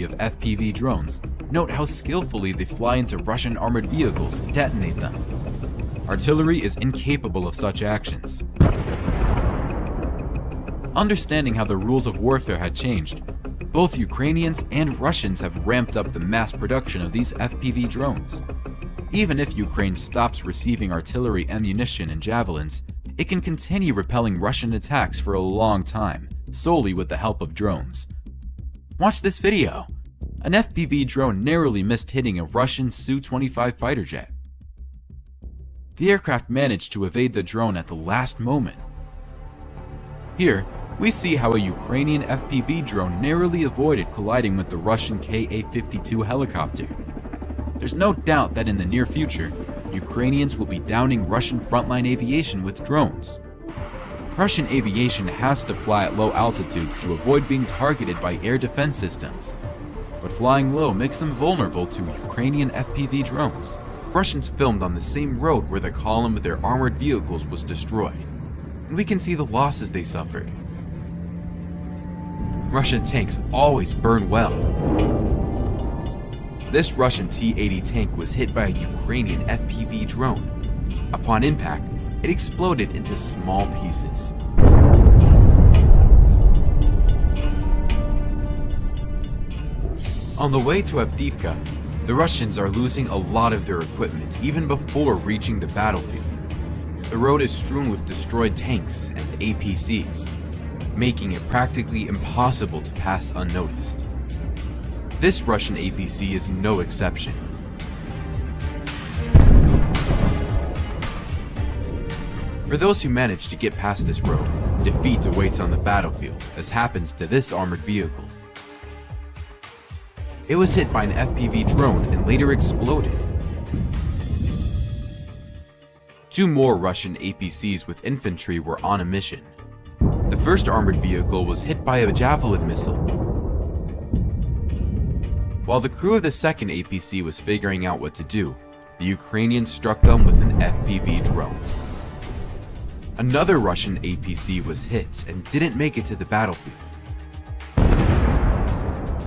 of FPV drones, note how skillfully they fly into Russian armored vehicles and detonate them. Artillery is incapable of such actions. Understanding how the rules of warfare had changed, both Ukrainians and Russians have ramped up the mass production of these FPV drones. Even if Ukraine stops receiving artillery ammunition and javelins, it can continue repelling Russian attacks for a long time, solely with the help of drones. Watch this video. An FPV drone narrowly missed hitting a Russian Su-25 fighter jet. The aircraft managed to evade the drone at the last moment. Here, we see how a Ukrainian FPV drone narrowly avoided colliding with the Russian Ka-52 helicopter. There's no doubt that in the near future, Ukrainians will be downing Russian frontline aviation with drones. Russian aviation has to fly at low altitudes to avoid being targeted by air defense systems, but flying low makes them vulnerable to Ukrainian FPV drones. Russians filmed on the same road where the column of their armored vehicles was destroyed, and we can see the losses they suffered. Russian tanks always burn well. This Russian T-80 tank was hit by a Ukrainian FPV drone. Upon impact, it exploded into small pieces. On the way to Avdiivka, the Russians are losing a lot of their equipment even before reaching the battlefield. The road is strewn with destroyed tanks and APCs, making it practically impossible to pass unnoticed. This Russian APC is no exception. For those who manage to get past this road, defeat awaits on the battlefield, as happens to this armored vehicle. It was hit by an FPV drone and later exploded. Two more Russian APCs with infantry were on a mission. The first armored vehicle was hit by a javelin missile, while the crew of the second APC was figuring out what to do. The Ukrainians struck them with an FPV drone. Another Russian APC was hit and didn't make it to the battlefield.